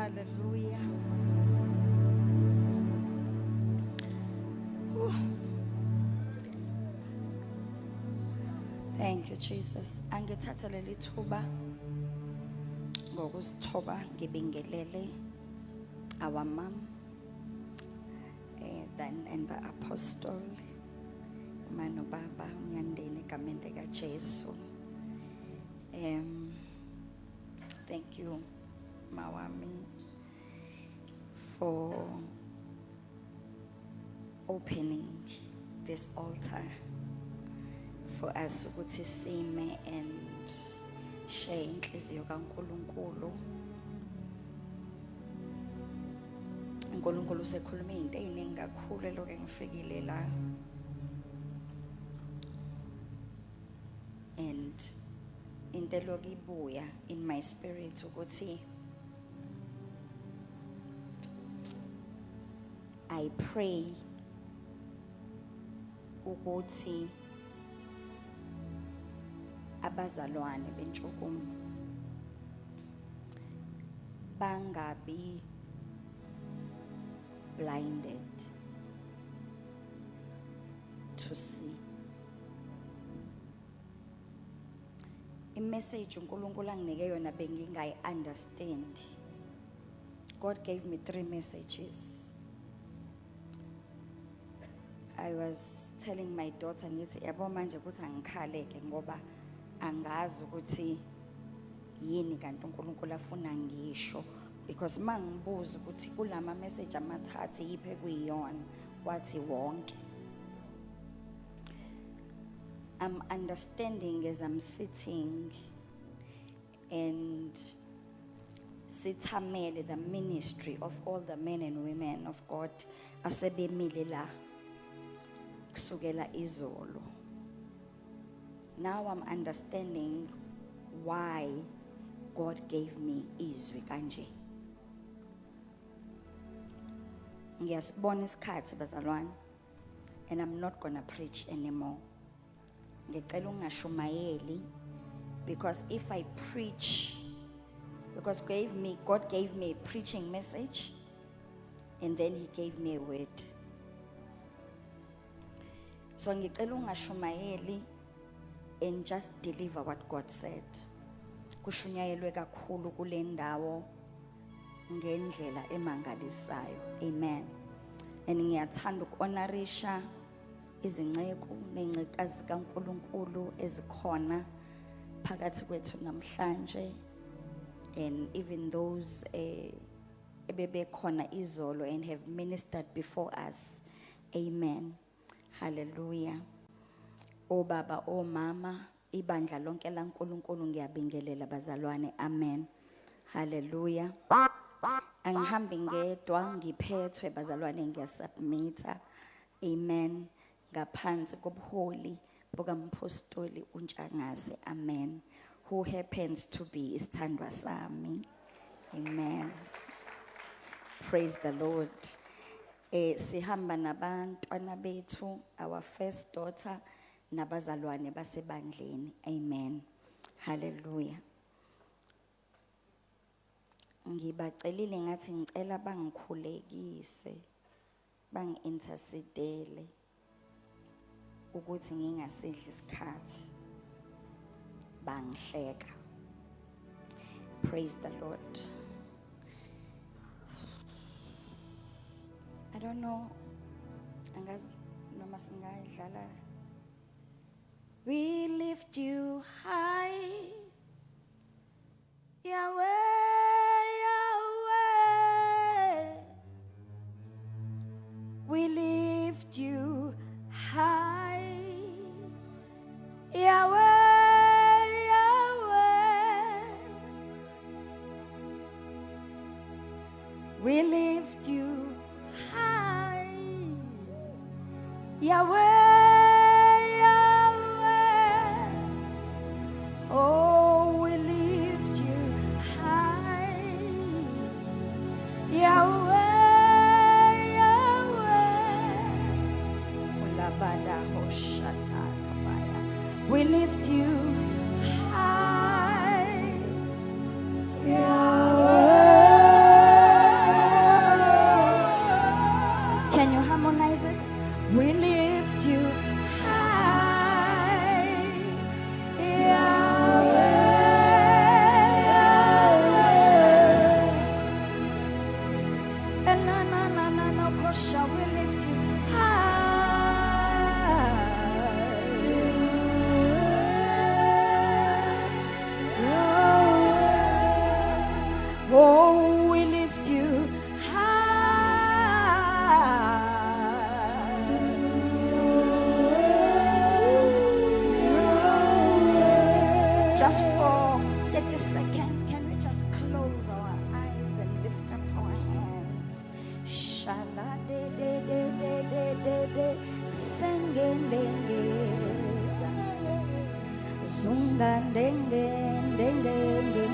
Hallelujah. Whew. Thank you, Jesus. Angithatha leli thuba ngokusithoba ngibingelele our mom then and the apostle mano baba unyandeni egameni likaJesu. Thank you Mawami for opening this altar for us ukuthi sime and share inhliziyo kaNkulunkulu. uNkulunkulu usekhuluma izinto eziningi kakhulu lokho ngifikile la, and into lokuyibuya in my spirit ukuthi I pray ukuthi abazalwane bentshukumo bangabi blinded to see. Message uNkulunkulu anginike yona bengingayi understand. God gave me 3 messages. I was telling my daughter ngithi yabo manje ukuthi angikhaleke ngoba angazi ukuthi yini kanti uNkulunkulu afuna ngisho, because mangibuza ukuthi kulama message amathathu yiphe kuyiyona wathi wonke. I'm understanding as I'm sitting and sithamele the ministry of all the men and women of God asebemile la kusukela izolo. Now I'm understanding why God gave me izwi kanje. Ngiyasibona isikhathi bazalwane, and I'm not gonna preach anymore. Ngicela ungashumayeli, because if I preach, because God gave me a preaching message and then he gave me a word. So ngicela ungashumayeli and just deliver what God said. Kushunyayelwe kakhulu kule ndawo ngendlela emangalisayo. Amen. And ngiyathanda ukuhonorisha izinceku nencikazi kaNkulunkulu ezikhona phakathi kwethu namhlanje, and even those ebebekhona izolo and have ministered before us. Amen. Hallelujah. Obaba, omama, ibandla lonke laNkulunkulu ngiyabingelela bazalwane. Amen. Hallelujah. Angihambi ngedwa, ngiphethwe bazalwane, ngiyasubmita. Amen. Ngaphansi kobuholi bukaMpostoli uNtshangase. Amen. Who happens to be isithandwa sami. Amen. Praise the Lord. Sihamba nabantwana bethu, our first daughter, nabazalwane basebandleni. Amen. Hallelujah. Ngibacelile ngathi ngicela bangikhulekise, bangi-intercedele ukuthi ngingasidli isikhathi, bangihleka. Praise the Lord. I don't know, angazi noma singayidlala. We lift you high, Yahweh, Yahweh. We lift you high, Yahweh, Yahweh. We lift you high, Yahweh. Oh, we lift you high, Yahweh, Yahweh. Ulabada hoshata kabaya. We lift you high, Yahweh. Oh, we lift you high. Just for 30 seconds, can we just close our eyes and lift up our hands? Shala de de de de de de de, sengengengeza, zungandengendengengenge,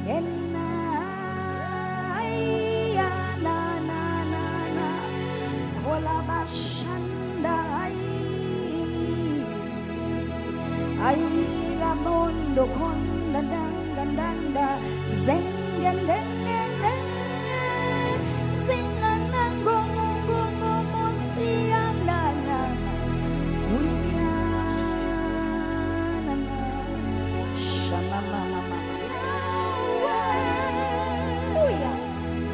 ena ya na na na na, hola bashanda ay la mondo konda danda danda zengengenge.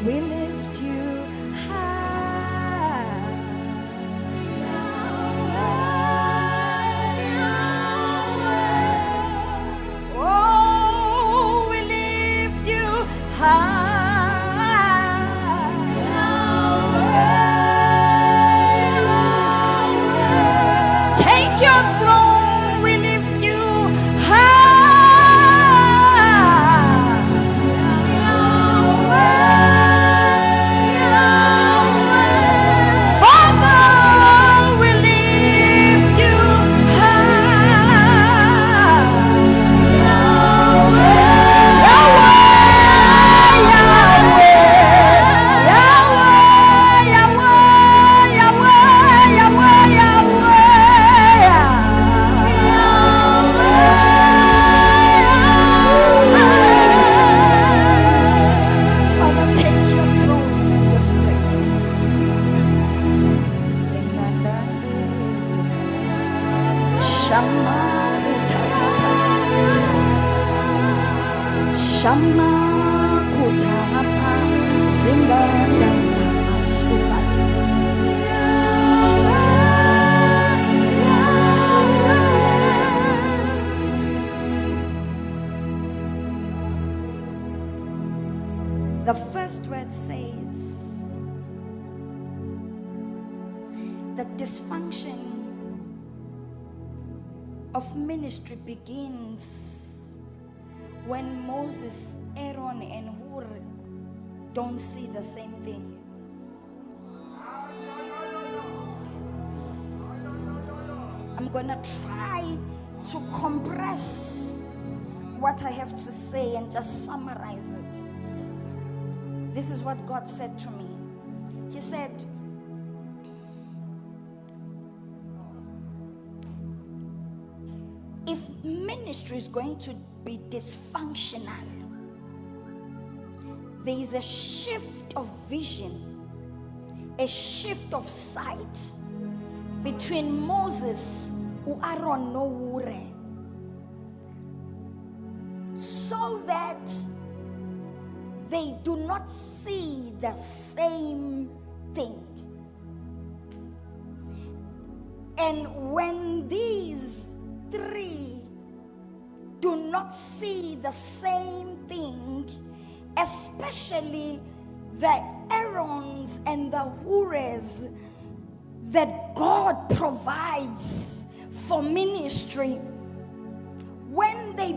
We lift you high. Oh, we lift you high. Take your throne, we lift you high. Father, we lift you Father, take your throne in this place. Shama kutapa zinganda masuka. The first word says that dysfunction of ministry begins when Moses, Aaron, and Hur don't see the same thing. I'm gonna try to compress what I have to say and just summarize it. This is what God said to me. He said, if ministry is going to be dysfunctional, there is a shift of vision, a shift of sight between Moses and Aaron no Ure, so that they do not see the same thing. And when these three do not see the same thing, especially the Aarons and the Hures that God provides for ministry, when their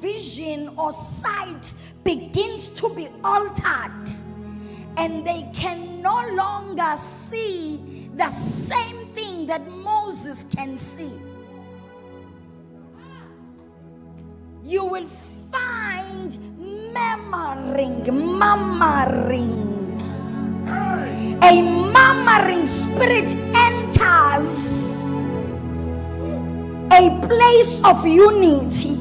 vision or sight begins to be altered, and they can no longer see the same thing that Moses can see, you will find a murmuring spirit enters a place of unity.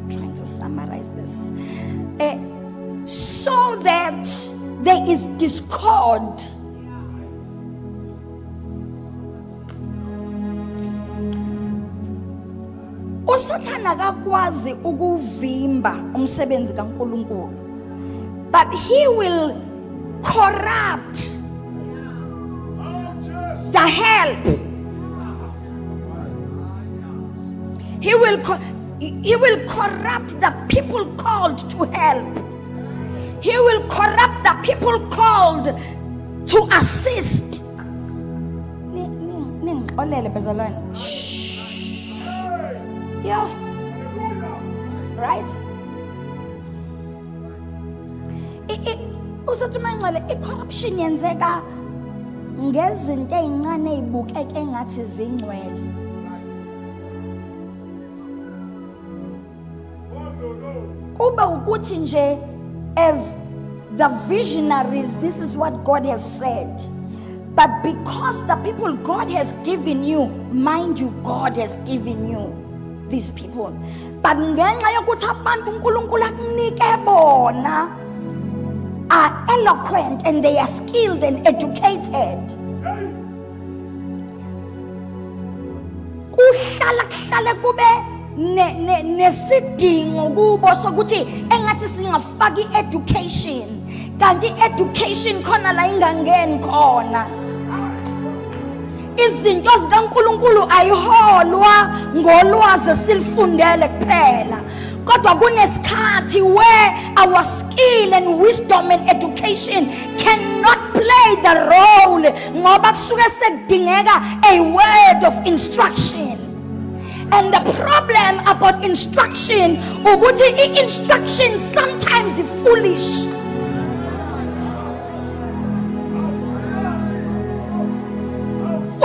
Trying to summarize this, so that there is discord. uSathana akakwazi ukuvimba umsebenzi kaNkulunkulu, but he will corrupt the help. He will corrupt the people called to help. He will corrupt the people called to assist. Yeah. Right? I-corruption yenzeka ngezinto ezincane ezibukeka engathi zingcwele. Kuba ukuthi nje as the visionaries, this is what God has said. But because the people God has given you, mind you, God has given you these people. But ngenxa yokuthi abantu uNkulunkulu akunike bona are eloquent and they are skilled and educated. Kuhlala kube nesidingo kubo sokuthi engathi singafaki education, kanti education khona la ingangeni khona. Izinto zikaNkulunkulu ayiholwa ngolwazi silifundele kuphela, kodwa kunesikhathi where our skill and wisdom and education cannot play the role ngoba kusuke sekudingeka a word of instruction. And the problem about instruction ukuthi instruction sometimes is foolish.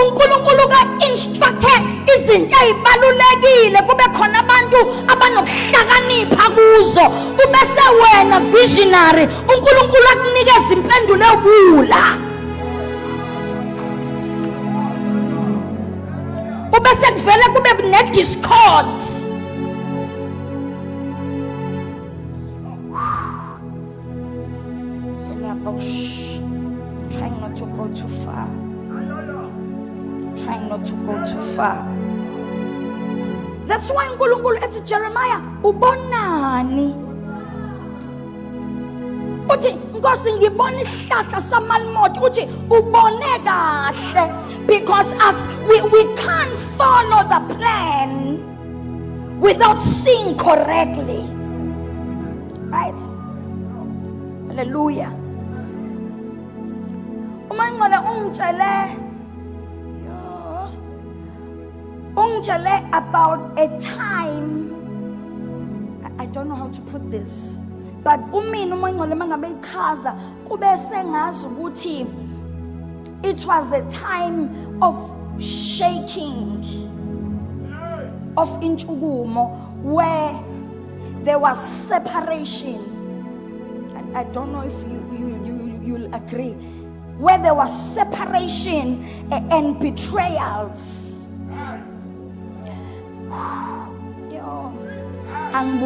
uNkulunkulu ka-instructe izinto ezibalulekile kube khona abantu abanokuhlakanipha kuzo, ubese wena visionary uNkulunkulu akunikeza impendulo ebula, ubese kuvele kube ne-discord. Trying not to go too far. Trying not to go too far. That's why uNkulunkulu ethi Jeremiah, ubonani? Uthi Nkosi ngibona isihlahla samalimoto, uthi ubone kahle, because as we can't follow the plan without seeing correctly. Right? Hallelujah. Umangcwele ungitshele about a time, I don't know how to put this, but umina umangcwele mangabe ichaza kube sengazi ukuthi it was a time of shaking, of inchugumo, where there was separation. I don't know if you'll agree, where there was separation and betrayals. I'm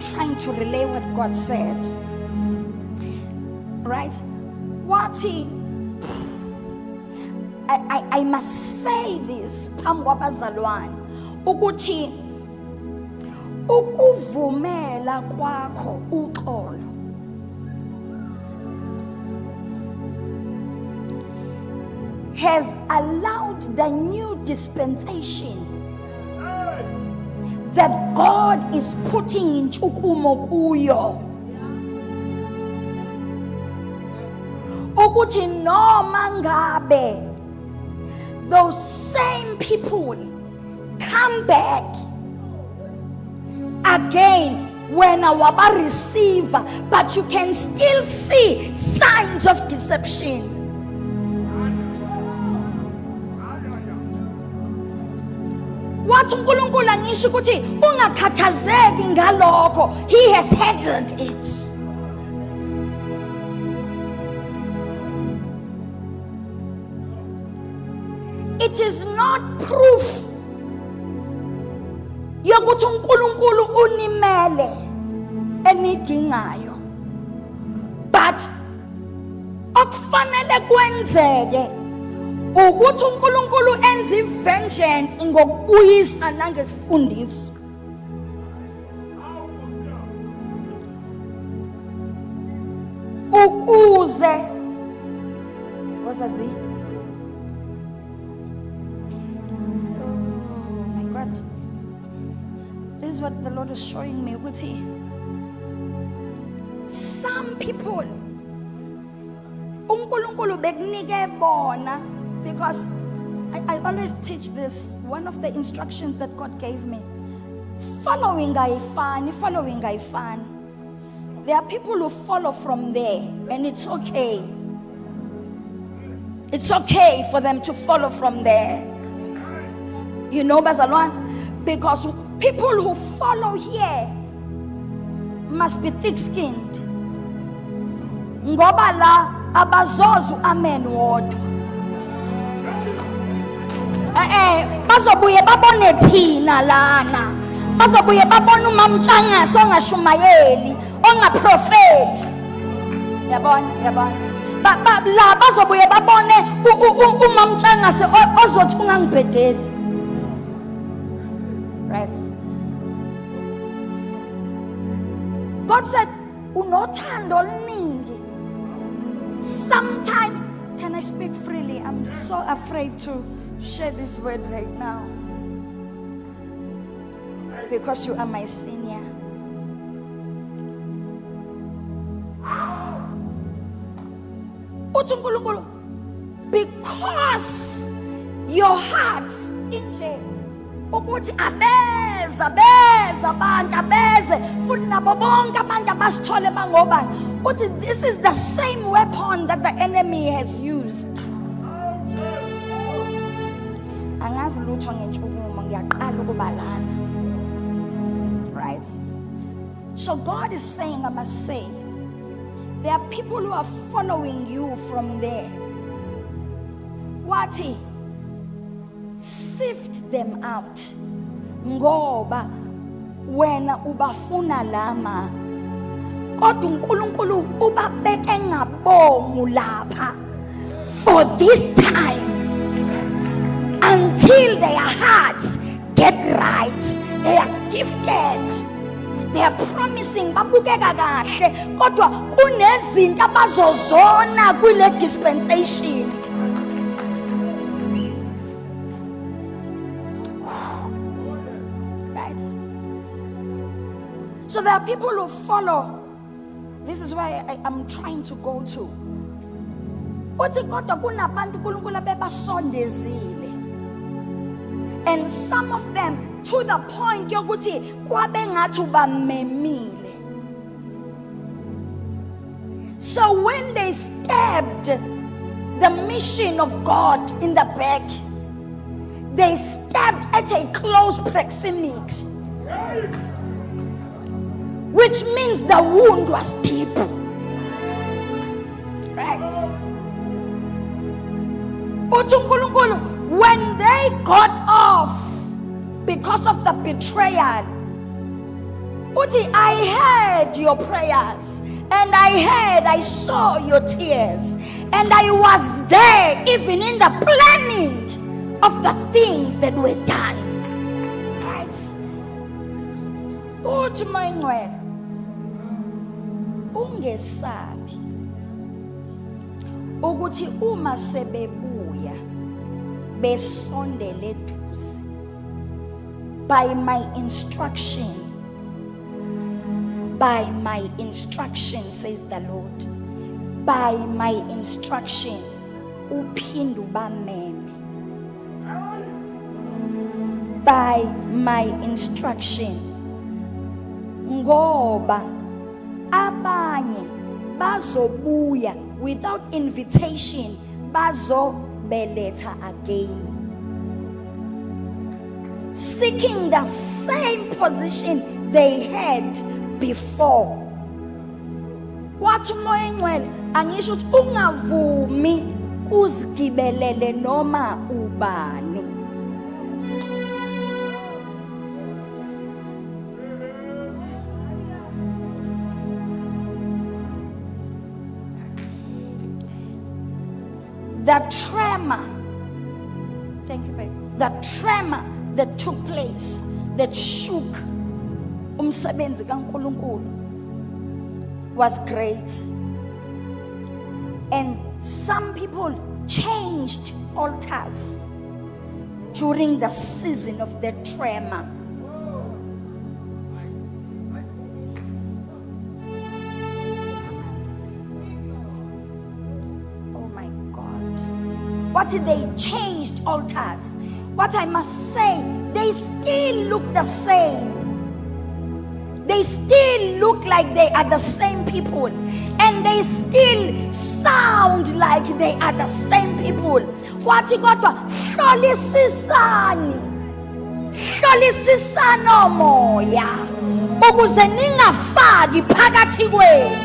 trying to relay what God said. Right? I must say this, phambi ukuthi ukuvumela kwakho uxolo has allowed the new dispensation that God is putting in chukumo kuyo. Ukuthi noma ngabe those same people come back again when our receive, but you can still see signs of deception. Wathi uNkulunkulu angisho ukuthi ungakhathazeki ngalokho, he has handled it. It is not proof yokuthi uNkulunkulu unimele enidingayo, but okufanele kwenzeke ukuthi uNkulunkulu enze vengeance ngokubuyisa nangesifundiso. Ukuze wazazi is what the Lord is showing me. Some people, uNkulunkulu bekunike bona, because I always teach this. One of the instructions that God gave me, following ayifani. There are people who follow from there, and it's okay. It's okay for them to follow from there. You know, bazalwane, because people who follow here must be thick-skinned. Ngoba la abazozu amen wodwa. Bazobuye babone thina lana. Bazobuye babone uMamtshangase ongashumayeli, ongaprofethi. Yabona. La bazobuye babone uMamtshangase ozothi ungangibhedeli. Right? God said, unothando oluningi. Sometimes, can I speak freely? I'm so afraid to share this word right now, because you are my senior. Because your heart inje ukuthi abeze futhi nabo bonke abantu abasithole bangobani, uthi this is the same weapon that the enemy has used. Angazi lutho ngentshukumo, ngiyaqala ukubalana. Right? So God is saying, I must say, there are people who are following you from there. Wathi, sift them out. Ngoba wena ubafuna lama. Kodwa uNkulunkulu ubabeke ngabomu lapha for this time, until their hearts get right. They are gifted. They are promising, babukeka kahle, kodwa kunezinto abazozona kule dispensation. Right? So there are people who follow. This is why I'm trying to go to. Uthi kodwa kunabantu uNkulunkulu abebasondezile. And some of them, to the point yokuthi kwabe ngathi ubamemile. So when they stabbed the mission of God in the back, they stabbed at a close proximity, which means the wound was deep. Right? Uthi uNkulunkulu, when they got off because of the betrayal, uthi, I heard your prayers, and I saw your tears, and I was there even in the planning of the things that were done. Right? Uthi mayingcwele, ungesabi ukuthi uma sebebuya besondele eduze, by my instruction, says the Lord, by my instruction, uphinda ubameme. By my instruction, ngoba abanye bazobuya without invitation, bazobeletha again, seeking the same position they had before. Wathi umoya engcwele angisho ukuthi ungavumi kuzigibelele noma ubani. The tremor, thank you, babe. The tremor that took place, that shook umsebenzi kaNkulunkulu, was great. And some people changed altars during the season of the tremor. what they changed altars. What I must say, they still look the same. They still look like they are the same people, and they still sound like they are the same people. Wathi kodwa hlolisisana moya ukuze ningafaki phakathi kwenu.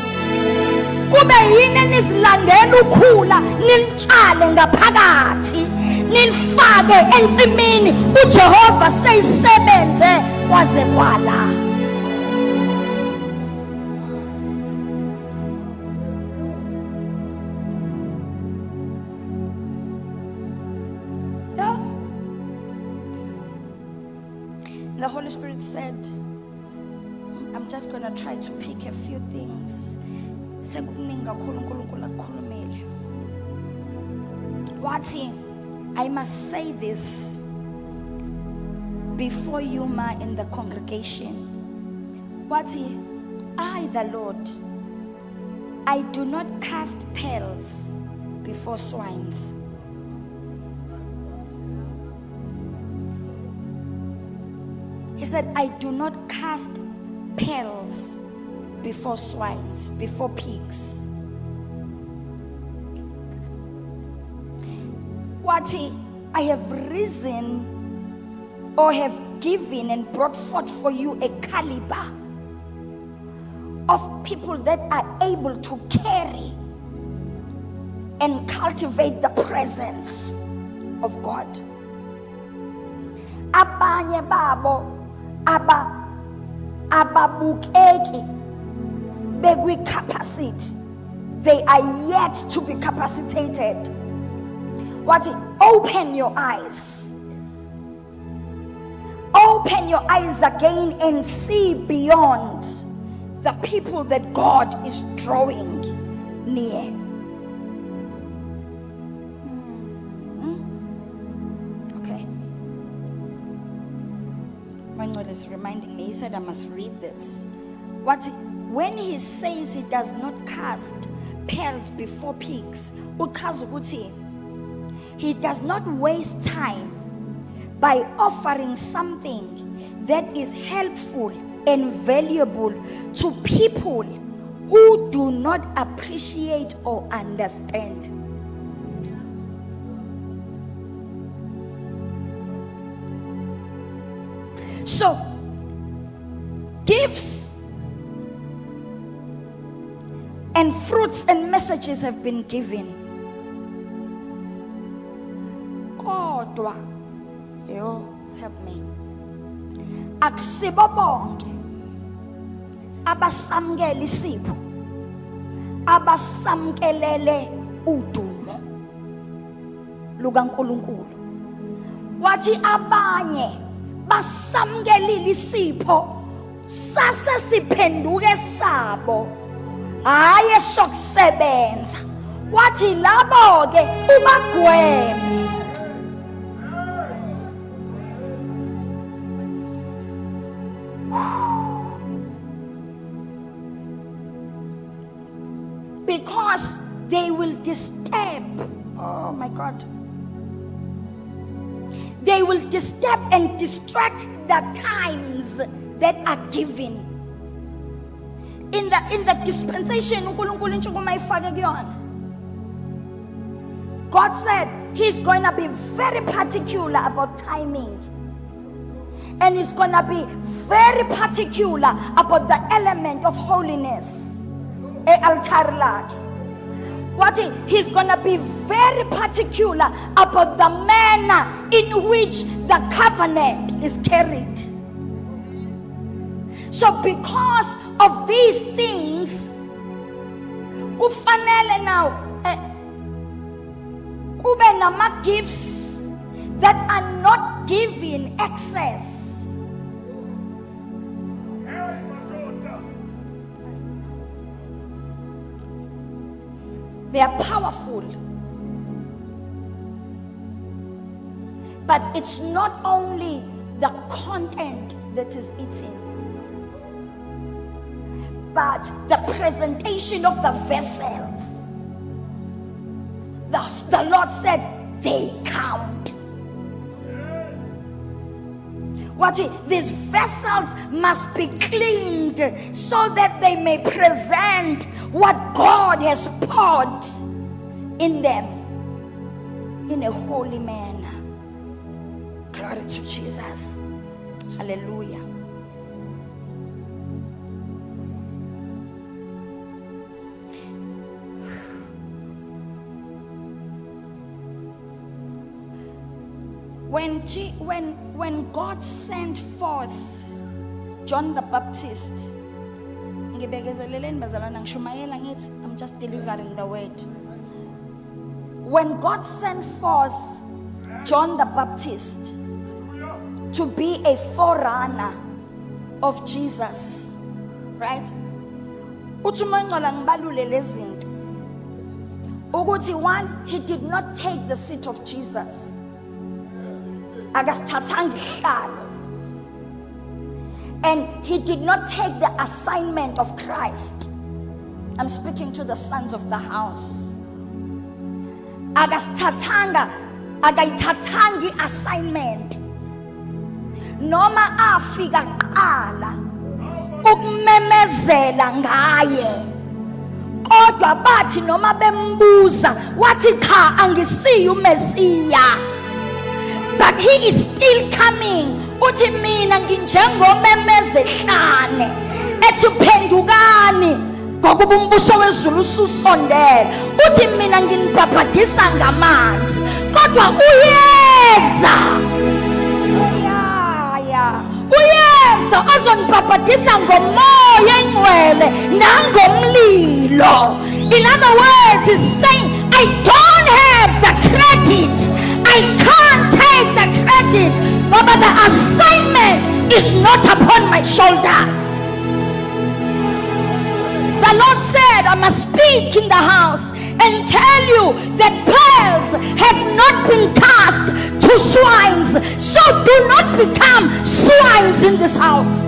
Kube yini nisilandela ukhula nilitshale ngaphakathi nilifake ensimini uJehova seyisebenze kwaze kwala. The Holy Spirit said, I'm just going to try to pick a few things. Wathi, I must say this before you, ma, in the congregation. Wathi, I, the Lord, I do not cast pearls before swines. He said, I do not cast pearls before swines, before pigs. Wathi, I have risen or have given and brought forth for you a caliber of people that are able to carry and cultivate the presence of God. Abanye babo ababukeki begwi capacity, they are yet to be capacitated. What? Open your eyes. Open your eyes again and see beyond the people that God is drawing near. Okay. My God is reminding me. He said I must read this. When he says he does not cast pearls before pigs, he does not waste time by offering something that is helpful and valuable to people who do not appreciate or understand. So, gifts and fruits and messages have been given. Kodwa, you help me. Akusibo bonke abasamkela isipho, abasamkelele udumo lukaNkulunkulu. Wathi abanye basamkelile isipho sase siphenduke sabo, hayi sokusebenza. Wathi labo ke ubagweme. Because they will disturb, oh my God, they will disturb and distract the times that are given. In the dispensation, God said He's going to be very particular about timing. And He's going to be very particular about the element of holiness. What He's going to be very particular about the manner in which the covenant is carried. So because of these things, kufanele now kube nama gifts that are not given excess. They are powerful. But it's not only the content that is eaten, but the presentation of the vessels. Thus, the Lord said, they count. What these vessels must be cleaned so that they may present what God has poured in them in a holy manner. Glory to Jesus. Hallelujah. When God sent forth John the Baptist, I'm just delivering the word. When God sent forth John the Baptist to be a forerunner of Jesus, right? One, he did not take the seat of Jesus. And he did not take the assignment of Christ. I'm speaking to the sons of the house. Agayithathanga assignment. Noma afika qala ukumemezela ngaye. Kodwa bathi noma bembuza wathi cha angisiyo uMesiya. But he is still coming. Uthi mina nginjengomemezhlane ethi phendukani ngokuba umbuso wezulu ususondele. Uthi mina nginibhabhadisa ngamanzi kodwa uyeza. Uyeza ozonibhabhadisa ngomoya engcwele nangomlilo. In other words, he's saying, I don't have the credit. I can't take the credit, but the assignment is not upon my shoulders. The Lord said, I must speak in the house and tell you that pearls have not been cast to swines, so do not become swines in this house.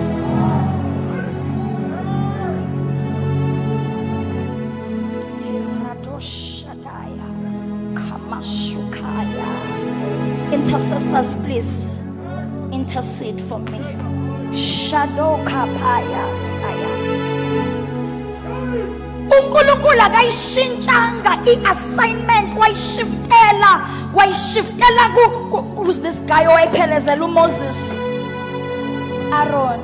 Intercessors, please intercede for me. Shadow kapaya saya. uNkulunkulu akayishintshanga i-assignment wayishiftela who's this guy owayephelezela uMoses? Aaron.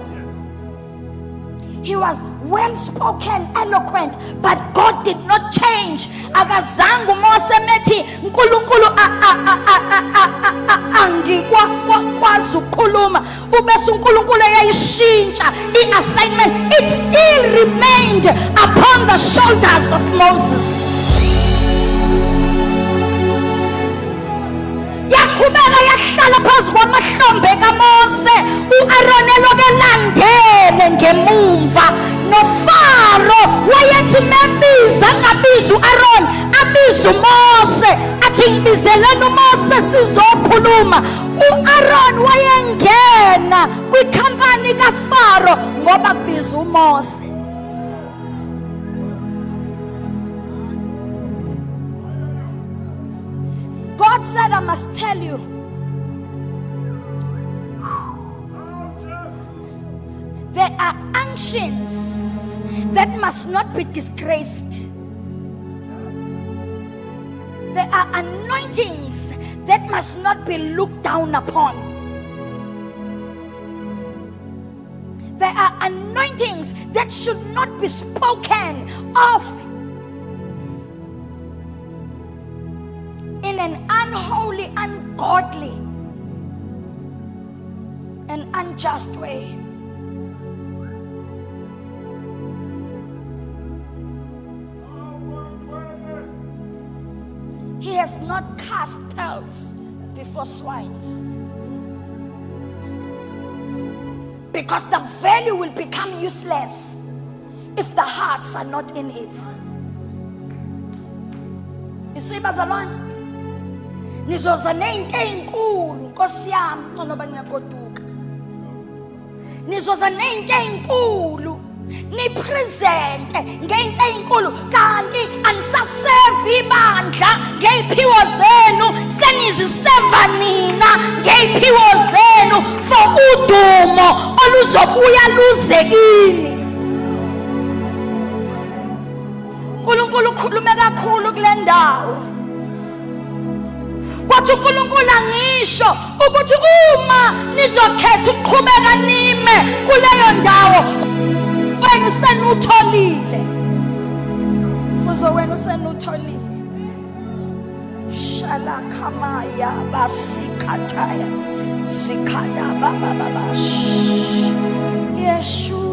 He was well spoken, eloquent, but God did not change. Akazange uMose methi uNkulunkulu angikwazi ukukhuluma ubese uNkulunkulu eyayishintsha i-assignment. It still remained upon the shoulders of Moses. Yakhubeka yahlala phansi kwamahlombe kaMose. uAaron elokelandele ngemumva. NoFaro wayethi mebiza ngabiza uAaron abiza uMose athi ngibizeleni uMose sizokhuluma. uAaron wayengena kwikhampani kaFaro ngoba kubiza uMose. God said, I must tell you, there are unctions that must not be disgraced. There are anointings that must not be looked down upon. There are anointings that should not be spoken of in an unholy, ungodly, and unjust way. He has not cast pearls before swines, because the value will become useless if the hearts are not in it. You see, bazalwane, nizoza nento ezinkulu Nkosi yami ngoba ngiyagoduka. Nizoza nento ezinkulu nipresente ngento eyinkulu kanti anisasevi ibandla ngeyiphiwo zenu seniziseva nina ngeyiphiwo zenu for udumo oluzobuya luze kini. uNkulunkulu ukhulume kakhulu kule ndawo. Wathi uNkulunkulu angisho ukuthi uma nizokhetha ukuqhubeka nime kuleyo ndawo wena usenutholile. Mfuzo wena usenutholile. Shala kamaya basikhathaya sikhada baba babash. Yeshua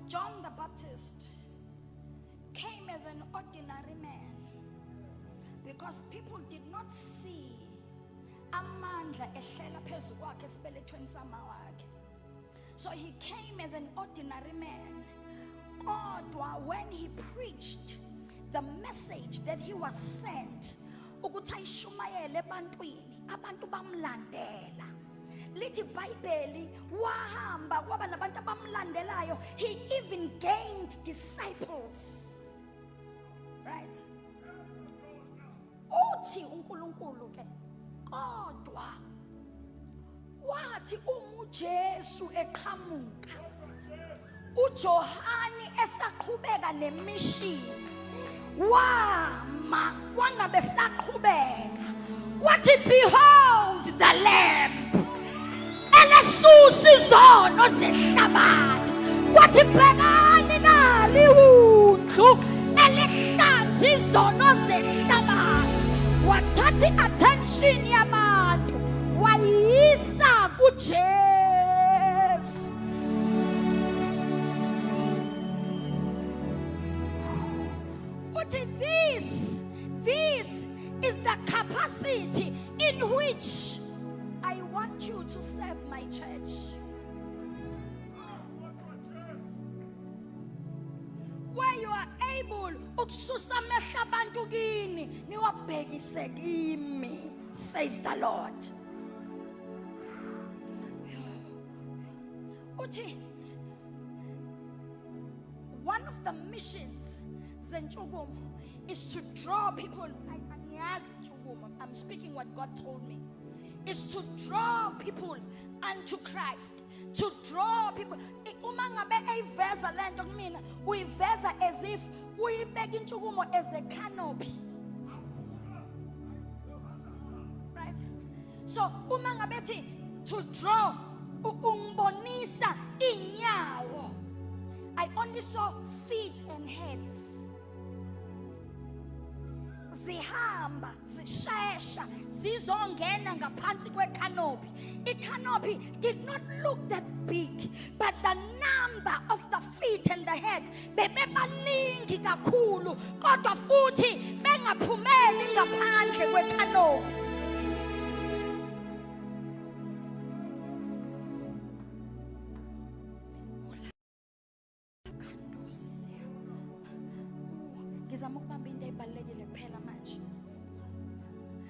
John the Baptist came as an ordinary man because people did not see amandla ehlela phezu kwakhe esibelethweni samawakhe. So he came as an ordinary man. Kodwa when he preached the message that he was sent ukuthi ayishumayele ebantwini, abantu bamlandela. Lithi iBhayibheli wahamba kwaba nabantu abamlandelayo. He even gained disciples. Right? Uthi uNkulunkulu ke kodwa wathi uJesu eqhamuka, uJohani esaqhubeka nemishini, wangabe saqhubeka, wathi behold the Lamb elesusa izono zehlabathi. Wathi bhekani nali wundlu elihlanza izono zehlabathi. Wathatha i-attention yabantu wayisa kuJesu. Uthi this is the capacity in which I want you to serve my church. Where you are able ukususa amehlo abantu kini niwabhekise kimi, says the Lord. Uthi one of the missions zentshukumo is to draw people. I'm speaking what God told me. Is to draw people unto Christ. To draw people. Uma ngabe eyiveza lento kumina, uyiveza as if uyibeka intshukumo as a canopy. Right? So uma ngabe thi to draw, ungibonisa inyawo. I only saw feet and hands. Zihamba, zishesha, zizongena ngaphansi kwekanopi. Ikanopi did not look that big, but the number of the feet and the head bebebaningi kakhulu, kodwa futhi bengaphumeli ngaphandle kwekanopi.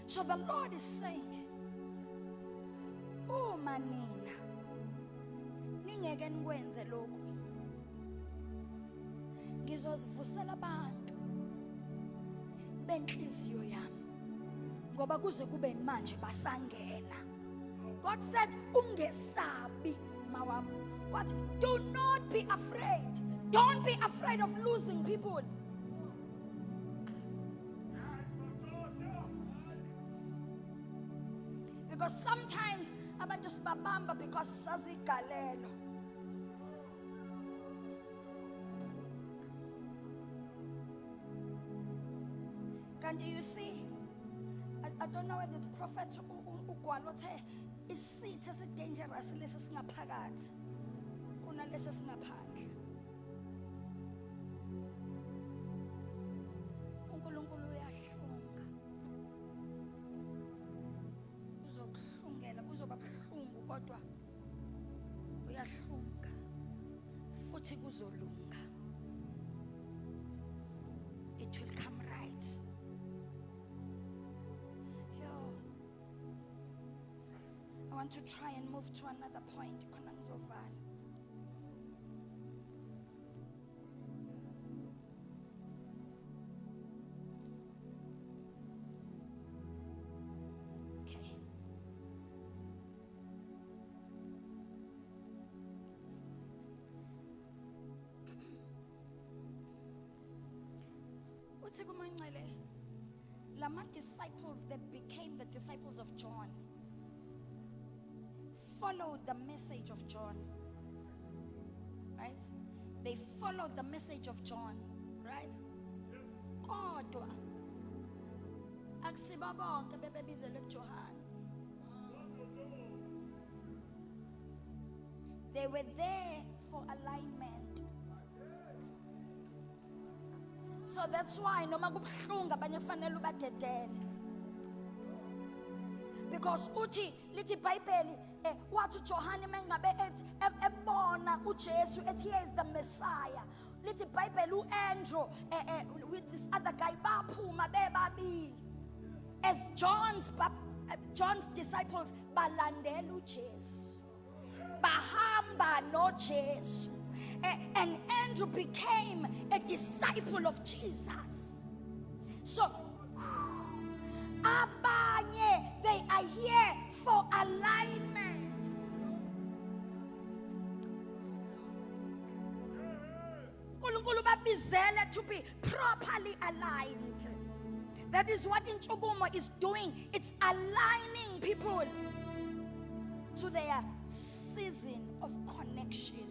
So the Lord is saying, oh manina, ningeke nikwenze lokhu ngizozivusela abantu benhliziyo yami ngoba kuze kube manje basangena. God said ungesabi mawam. What? Do not be afraid. Don't be afraid of losing people. Because sometimes abantu sibabamba because sazigalelo. And you see, I don't know whether it's prophet ugwalothe isitha esi dangerous lesi singaphakathi kuna lesi singaphandle. uNkulunkulu uyahlunga. Uzokuhlungela, kuzoba buhlungu kodwa uyahlunga futhi kuzolunga. It will come right. I want to try and move to another point. Okay. Uthi kuMancele, lama disciples that became the disciples of John followed the message of John, right? They followed the message of John, right? Kodwa akusiba bonke bebebizelwe kuJohn. They were there for alignment. So that's why noma kubhlunga abanye fanele ubadedele. Because uthi lithi iBhayibheli wathi uJohane mengabe ethi ebona uJesu ethi he is the Messiah. Lithi iBhayibheli uAndrew with this other guy baphuma bebabili as John's disciples balandela uJesu, bahamba noJesu, and Andrew became a disciple of Jesus. So abanye, they are here for alignment. uNkulunkulu babizele to be properly aligned. That is what Inchugumo is doing. It's aligning people to their season of connection.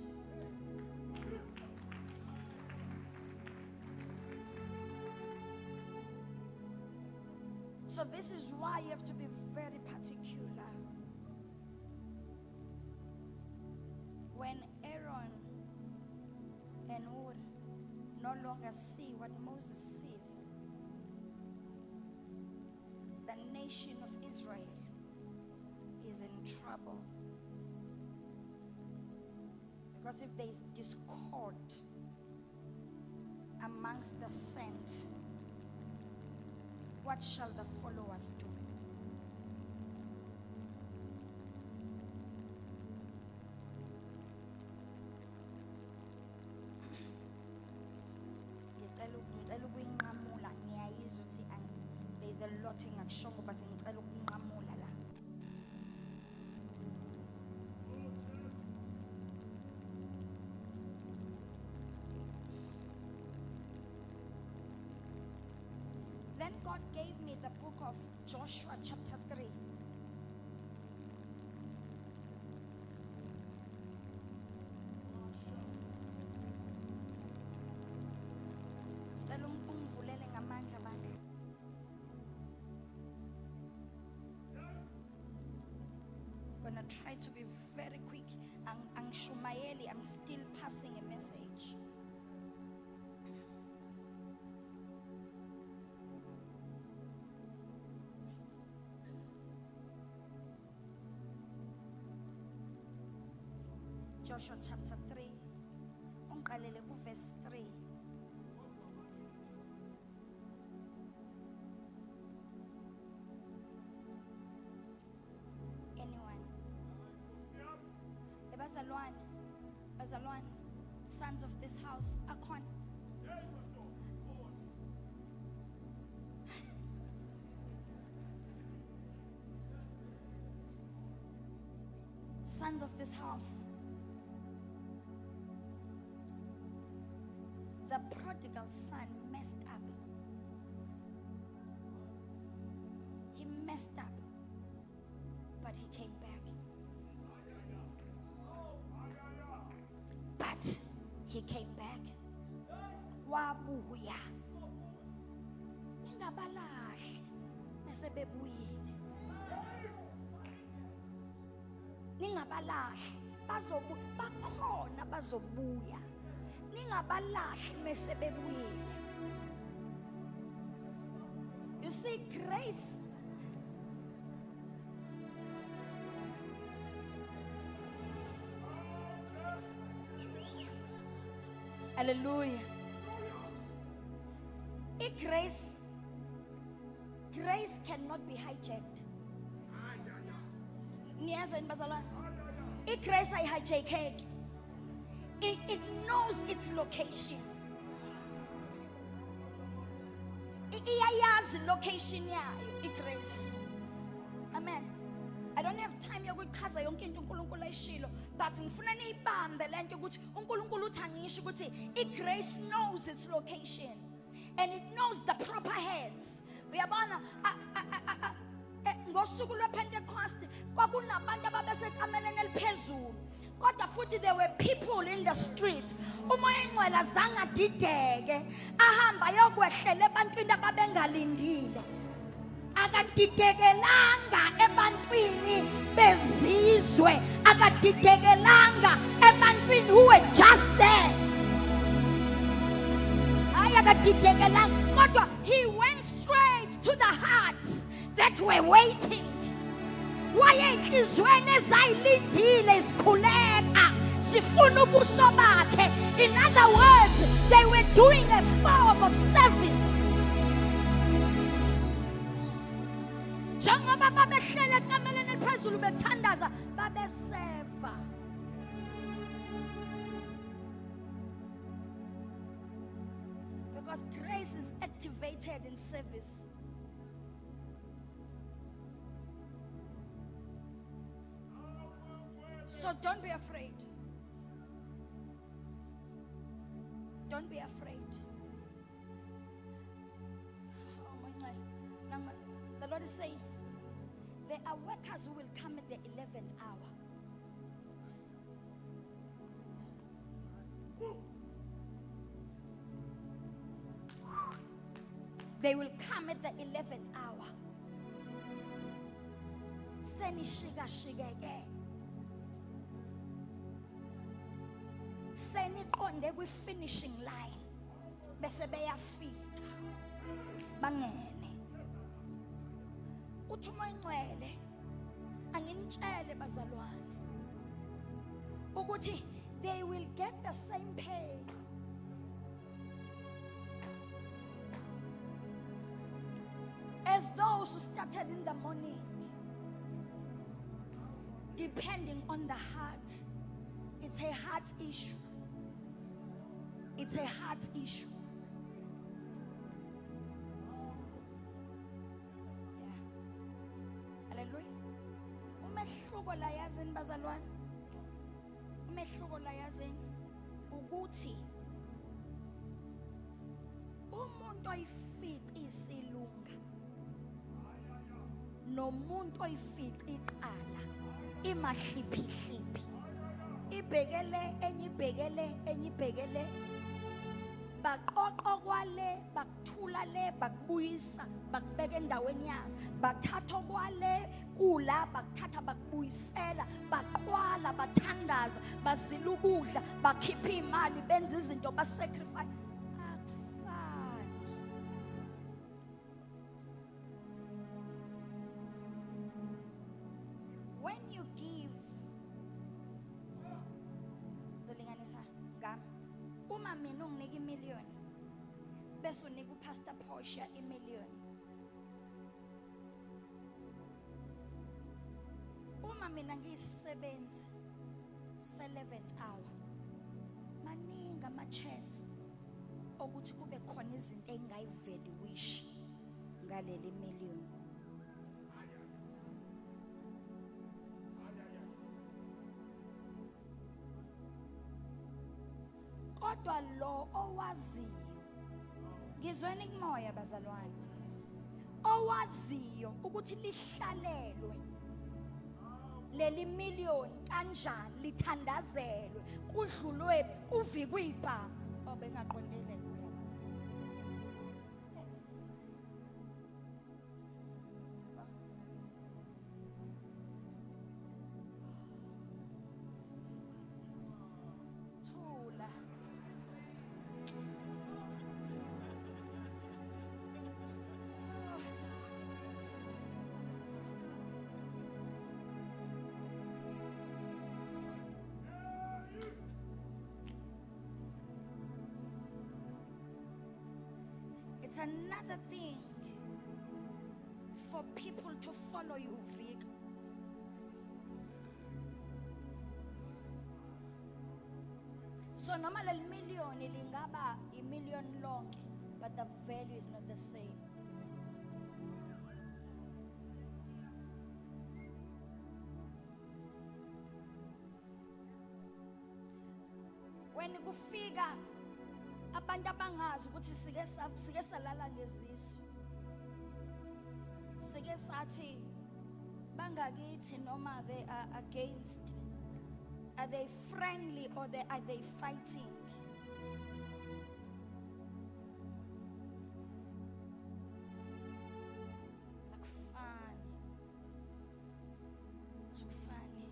So this is why you have to be very particular. When Aaron and Hur no longer see what Moses sees, the nation of Israel is in trouble. Because if there is discord amongst the sent, what shall the followers do? Ngicela ukuyinqamula, ngiyayizwa ukuthi there is a lot engakushongo but ngicela ukuyinqamula la. Then God gave me the book of Joshua chapter 3. I'm going to try to be very quick. Ang Shumaeli, I'm still passing a message. Joshua chapter 3, unqalele ku verse 3. Anyone? Ebazalwane, bazalwane, sons of this house, akhona. Sons of this house. The prodigal son messed up. He messed up, but he came back. But he came back. Wabuya. Ningabalahli mesebebuyile. Ningabalahli bakhona bazobuya. Ningabalahli mesebebuyile. You see, grace hallelujah. Grace cannot be hijacked. Grace I hijack. It knows its location. Iyayazi location yayo grace. Amen. I don't have time yokuchaza yonke into uNkulunkulu ayishilo, but ngifuna niyibambe lento ukuthi uNkulunkulu uthi angisho ukuthi grace knows its location and it knows the proper heads. Uyabona ngosuku lwePentecost kwakunabantu ababesekameleni eliphezulu. Kodwa futhi there were people in the street. Umoya engcwele azange adideke ahamba yokwehlela ebantwini ababengalindile. Akadidekelanga ebantwini bezizwe, akadidekelanga ebantwini who were just there. Ayakadidekelanga, kodwa he went straight to the hearts that were waiting. Wayenhlizweni ezayilindile isikhuleka sifuna ubuso bakhe. In other words, they were doing a form of service. Njengoba babehlele ekameleni eliphezulu bethandaza babeseva. Because grace is activated in service. So don't be afraid. Don't be afraid. Oh my God. The Lord is saying, there are workers who will come at the 11th hour. They will come at the 11th hour. Seni shiga shigege. Seniqonde kwi-finishing line bese beyafika bangene. Uthi umoya engcwele anginitshele bazalwane ukuthi they will get the same pay as those who started in the morning, depending on the heart. It's a heart issue. It's a heart issue. Yeah. Hallelujah. Umehluko la yazini bazalwane. Umehluko la yazini ukuthi umuntu oyifici isilunga nomuntu oyifici iqala imahliphi. Ibhekele enye baqoqo kwale bakuthula le bakubuyisa bakubeka endaweni yabo, bathatha kwale kula bakuthatha bakubuyisela, baqwala bathandaza bazila ukudla bakhipha imali benza izinto basacrifice. Akufani. When you give uma mina unginika imillion bese unika uPastor Portia imillion, uma mina ngiyisebenzi se 11th hour maningi ama-chance ukuthi kube khona izinto engayivaluishi ngaleli million. Kodwa lo owaziyo, ngizweni kumoya bazalwane, owaziyo ukuthi lihlalelwe leli million kanjani, lithandazelwe, kudlulwe, kuvikwe ibhamu. Obengaqondile thula. It's another thing for people to follow you, Vic. So noma leli million lingaba i-million lonke, but the value is not the same. When kufika abantu abangazi ukuthi sike salala ngezisu, sike sathi bangakithi noma they are against, are they friendly or are they fighting? Akufani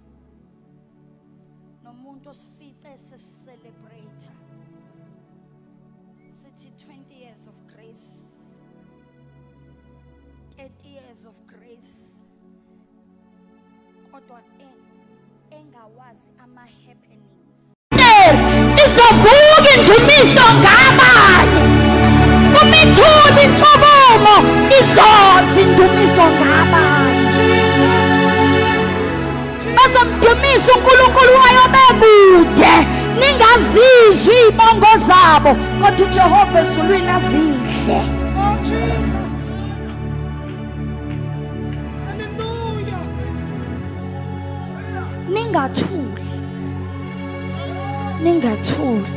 nomuntu osifice sesicelebrate sithi 20 years of grace, 30 years of grace, kodwa engawazi ama-happenings. Izovuka indumiso ngabani? Umithuli intshukumo izoza indumiso ngabani? Bazomdumisa uNkulunkulu wayo bekude, ningazizwi izibongo zabo, kodwa uJehova ezulwini azidle. Oh Jesus. Hallelujah. Ningathuli, ningathuli,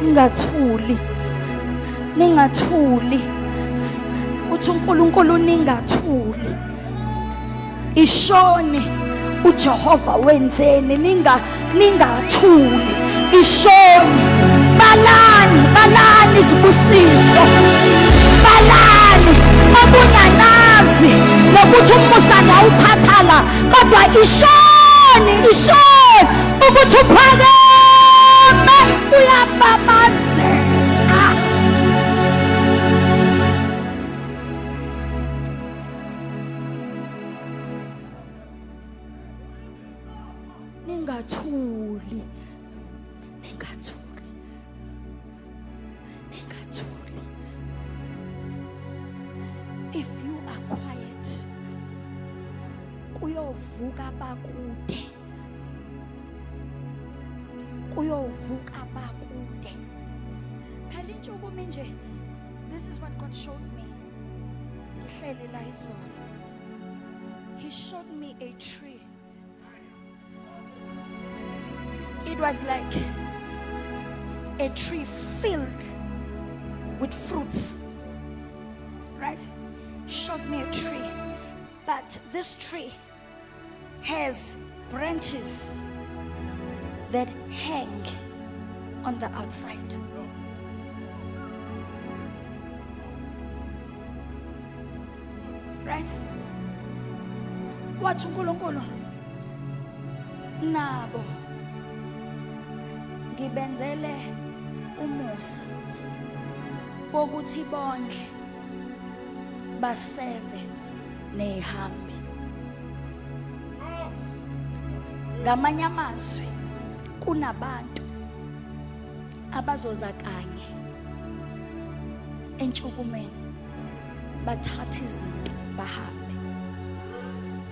ningathuli, ningathuli. Uthi uNkulunkulu ningathuli. Ishoni uJehova wenzeni, ningathuli. Ishoni, balani isibusiso, balani obunyanazi nokuthi umusa ngawuthathala, kodwa ishoni ukuthi uphakeme uyababazeka. Ningathuli, ningathuli, ningathuli. If you are quiet, kuyovuka bakude, kuyovuka bakude. Phela intshukumo nje, this is what God showed me. Ngihleli la izolo. He showed me a tree. It was like a tree filled with fruits, right? Showed me a tree, but this tree has branches that hang on the outside. Right? Wathi uNkulunkulu nabo ngibenzele umusa wokuthi bondle baseve nehambi. Ngamanye amazwi kunabantu abazoza kanye entshukumeni bathatha izinto bahambe.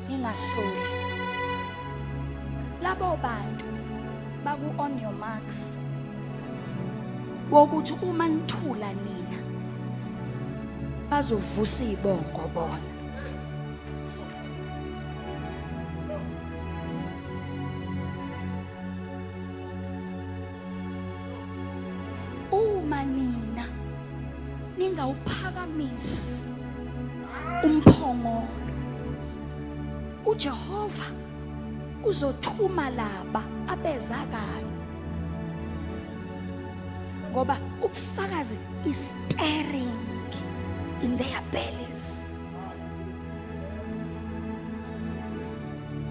Ningasoli. Labo bantu baku on your marks, wokuthi uma nithula nina bazovusa izibongo bona. Uma nina ningawuphakamisi umphongolo, uJehova uzothuma laba abeza kanye, ngoba ubufakazi is stirring in their bellies.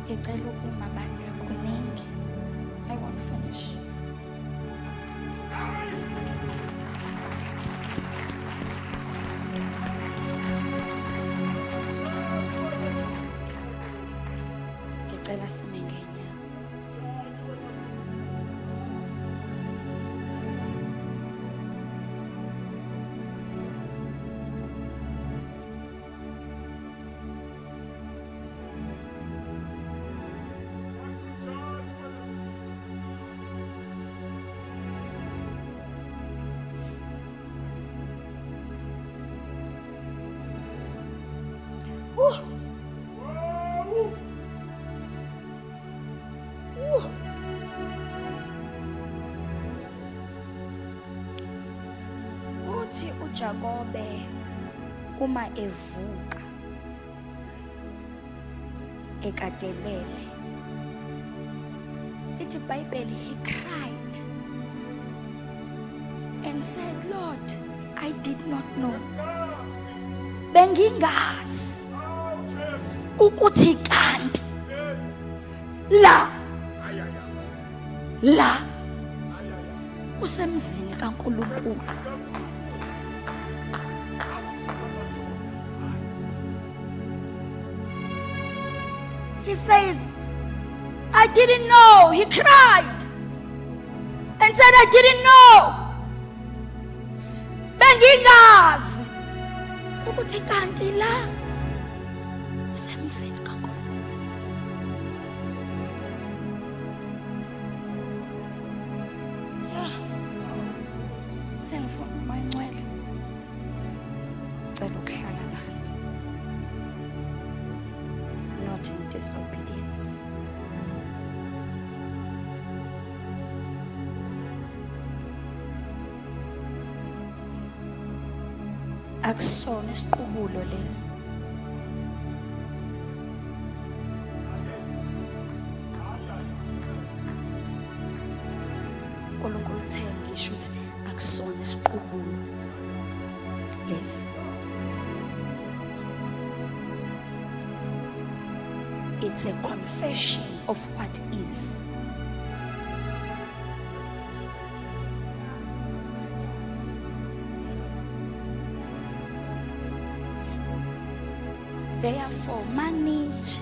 Ngicela ukuma bandla kuningi. I won't finish. Ngicela sime ngenyawo. Uthi uJakobe uma evuka ekatelele, ithi iBhayibheli, he cried and said, Lord, I did not know. Bengingazi ukuthi kanti la kusemzini kaNkulunkulu. He said, I didn't know. He cried and said, I didn't know. Bengingazi ukuthi kanti la kusemzini kaNkulunkulu. Sengifuna umoya ongcwele. Cela ukuhlala phansi. Not in disobedience. Akusona isiqubulo lesi. uNkulunkulu uthe ngisho ukuthi akusona isiqubulo lesi. It's a confession of what is. Therefore, manage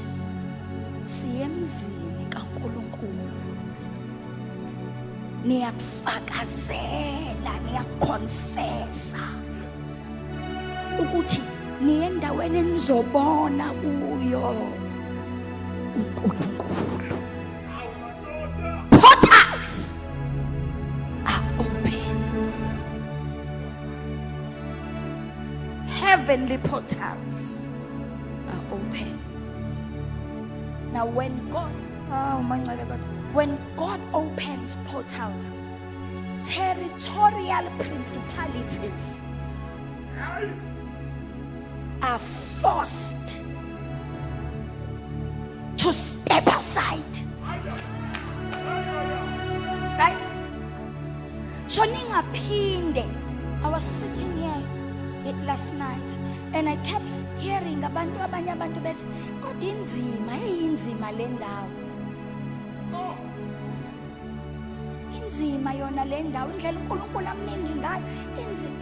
siyemzini kaNkulunkulu. Niyakufakazela, niyakonfessa ukuthi niye endaweni enizobona kuyo uNkulunkulu. Portals are open. Heavenly portals are open. Now when God opens portals, territorial principalities are forced to step aside. Right? So ningaphinde. I was sitting here last night and I kept hearing abanye abantu bethi kodwa inzima le ndawo. Inzima yona le ndawo, indlela uNkulunkulu amningi ngayo inzima.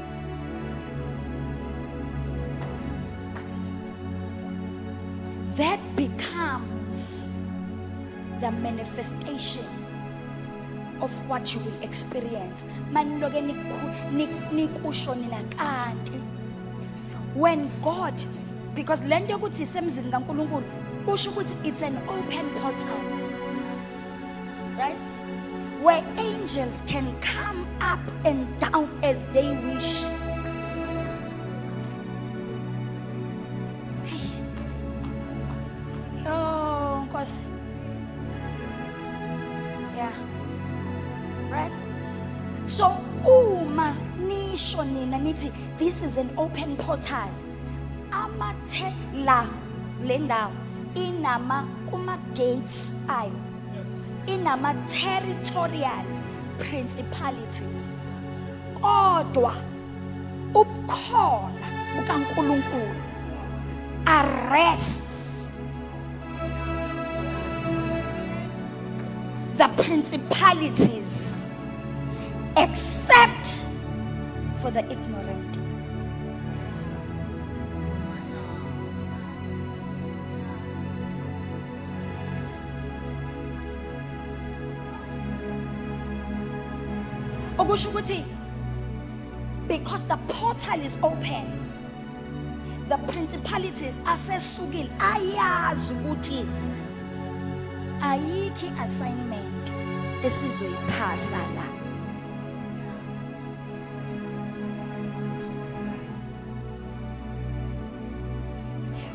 That becomes the manifestation of what you will experience. Maniloke nikusho nina kanti when God, because lento yokuthi isemzini kaNkulunkulu kusho ukuthi it's an open portal, right? where angels can come up and down as they wish. Hey. Oh, Nkosi. Yeah. Right? So, uma nisho nina nithi, this is an open portal. Amathe la lendawo inama kuma gates ayo. Inama territorial principalities. Kodwa ubukhona bukaNkulunkulu arrests the principalities except for the ignorant. Okusho ukuthi, because the portal is open, the principalities asesukile ayazi ukuthi ayikho assignment esizoyiphasa la.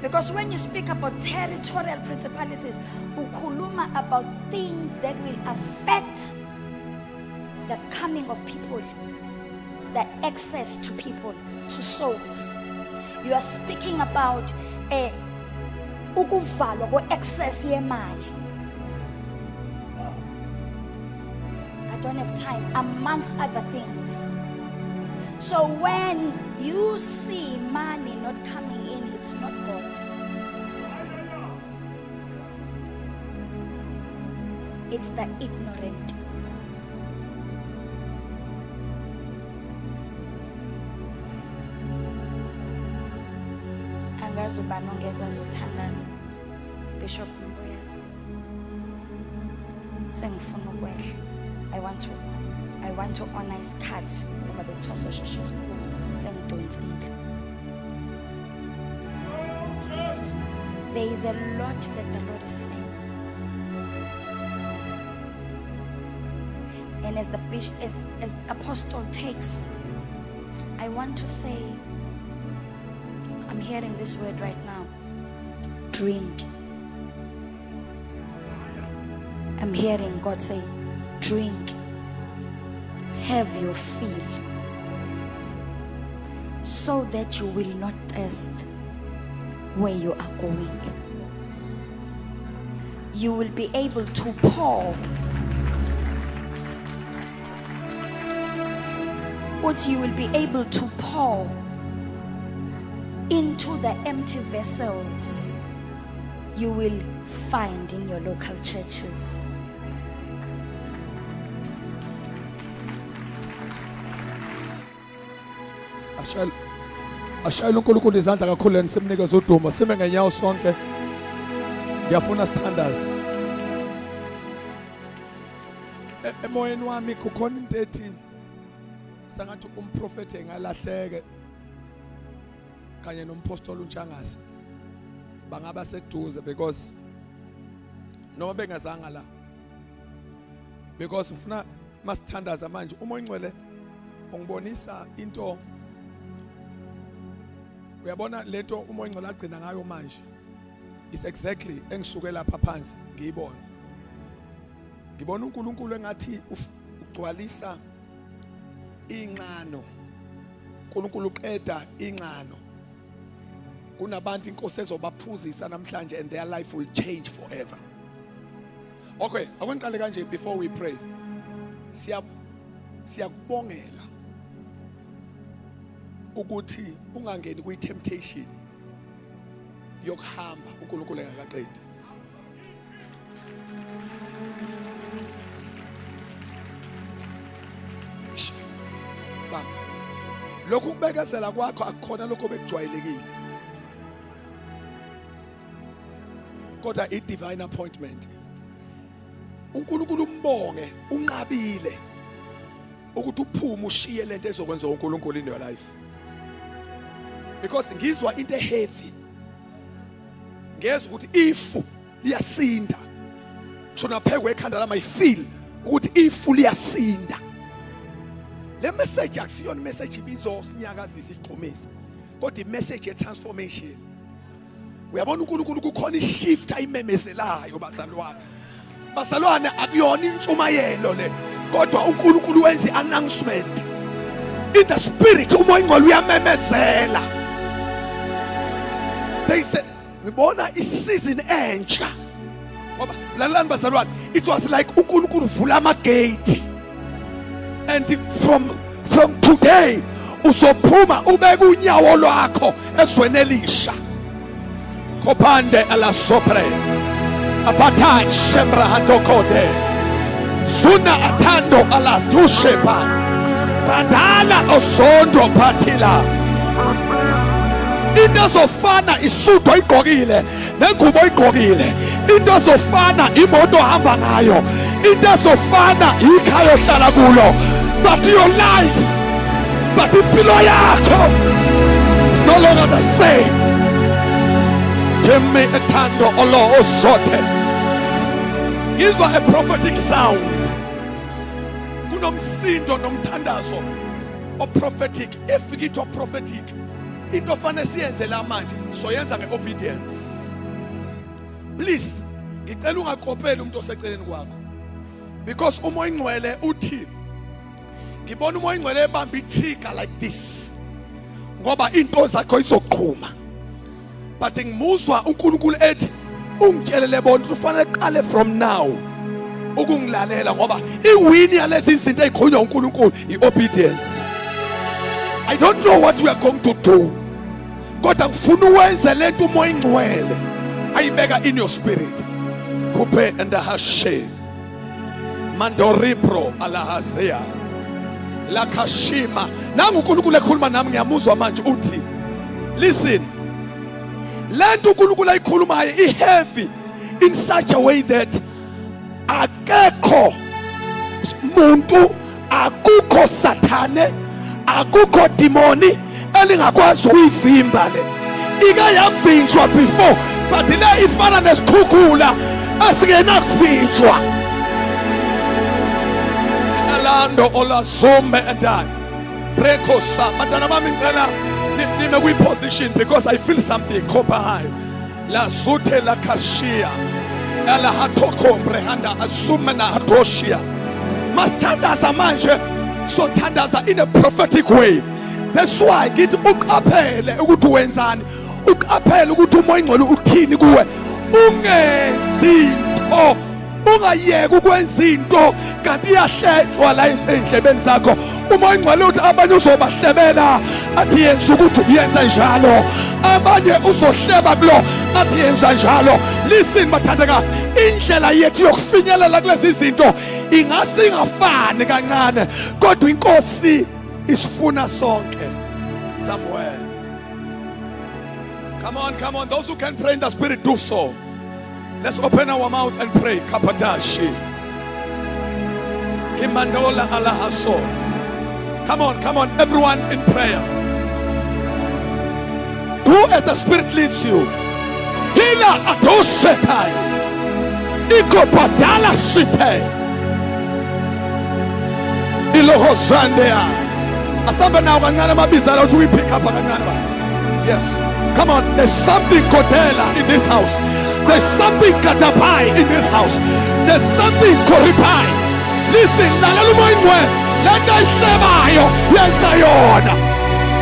Because when you speak about territorial principalities, ukhuluma about things that will affect the coming of people, the access to people, to souls. You are speaking about ukuvalwa ko-access yemali. I don't have time, amongst other things. So when you see money not coming in, it's not God. It's the ignorant. Angazi ubani ongeza azothandaza. Bishop Mboyas. Sengifuna ukwehla. I want to honor isikhathi ngoba bethosa sheshe isikhulu sengidonsile. There is a lot that the Lord is saying. And as as Apostle takes, I want to say, I'm hearing this word right now. Drink. I'm hearing God say, drink. Have your fill. So that you will not thirst where you are going. You will be able to pour. What you will be able to pour into the empty vessels you will find in your local churches. Ashayela uNkulunkulu izandla kakhulu nisemnikeza udumo sime ngenyawo sonke. Ngiyafuna sithandaze. Emoyeni wami kukhona into ethi sangathi umprofeti engalahleke kanye nompostoli uNtshangase bangaba seduze because noma bengazanga la, because ufuna masithandaza manje umoya ingcwele ungibonisa into. Uyabona lento umoya ingcwele agcina ngayo manje is exactly engisuke lapha phansi ngiyibona. Ngibona uNkulunkulu engathi ugcwalisa inqano. uNkulunkulu uqeda inqano. Kunabantu inkosi ezobaphuzisa namhlanje and their life will change forever. Okay, akweniqale kanje before we pray. Siyakubongela ukuthi ungangeni kwi temptation yokuhamba uNkulunkulu engakaqedi. Bam. Lokhu kubekezela kwakho akukhona lokho bekujwayelekile. Kodwa I divine appointment. uNkulunkulu umbonge unqabile ukuthi uphume ushiye lento ezokwenza uNkulunkulu in your life. Because ngizwa into heavy. Ngezwe ukuthi ifu liyasinda. Shona phekwe ekhanda lami I feel ukuthi ifu liyasinda. Le message akusiyona message ibizosinyakazisa isigxumisa, kodwa imessage ye transformation. Uyabona uNkulunkulu kukhona ishift ayimemezelayo bazalwane. Bazalwane akuyona intshumayelo le, kodwa uNkulunkulu wenza i-announcement. In the spirit umoya ingcwele uyamemezela. They said ngibona isizini entsha. Ngoba lalani bazalwane, it was like uNkulunkulu vula ama-gate. And from today uzophuma ubeke unyawo lwakho ezweni elisha. Kopande ala sopre apatai shemra handokode zuna atando ala tushepa badala osondo patila. Into zofana isudu oyigqokile nengubo oyigqokile, into zofana imoto ohamba ngayo, into zofana ikhaya ohlala kulo, but your life, but impilo yakho is no longer the same. Give me a tando olo osote. Ngizwa a prophetic sound. Kunomsindo nomthandazo o prophetic. Efika into prophetic, into fanele siyenze la manje soyenza ngeobedience. Please ngicela ungakopeli umuntu oseceleni kwakho, because umoya ingcwele uthi ngibona umoya ingcwele ebamba itrigger like this ngoba into zakho izoqhuma. But ngimuzwa uNkulunkulu ethi ungitshelele bona ufanele qale from now ukungilalela ngoba iwini yalezi izinto ezikhonywa uNkulunkulu iobedience. I don't know what we are going to do, kodwa ngifuna uwenze lento umoya ingcwele ayibeka in your spirit. Kupe and hashe mandoripro alahazea lakashima. Nangu uNkulunkulu ekhuluma nami ngiyamuzwa manje uthi listen, lento uNkulunkulu ayikhulumayo i-heavy in such a way that akekho muntu, akukho sathane, akukho demoni elingakwazi ukuyivimba le. Ike yavinjwa before, but le ifana nesikhukhula asingena kuvinjwa. Alando ola some and breko sa madana mami ngicela nime kwi position because I feel something copper high. La zute la kashia ala hatoko brehanda asume na hatoshia. Masthandaza manje, so thandaza in a prophetic way. That's why ngithi uqaphele ukuthi wenzani, uqaphele ukuthi umoya ingcwele uthini kuwe. Ungezinto, ungayeka ukwenza into kanti iyahlejwa la endlebeni zakho. Umoya ingcwele uthi abanye uzobahlebela athi yenza ukuthi uyenza njalo, abanye uzohleba kulo athi yenza njalo. Listen bathandeka, indlela yethu yokufinyelela kulezi zinto ingase ingafani kancane, kodwa inkosi isifuna sonke somewhere. Come on, those who can pray in the spirit do so. Let's open our mouth and pray. Kapadashi Kimandola alahaso. Come on, everyone in prayer. Do as the spirit leads you. Hila atoshetai iko padala shite iloho zandea asamba na wangana mabizala to we pick up angana. Yes, come on, there's something kodela in this house. There's something katapai in this house. There's something koripai. Listen, nalalumo ingwe lenda isemayo yenzayona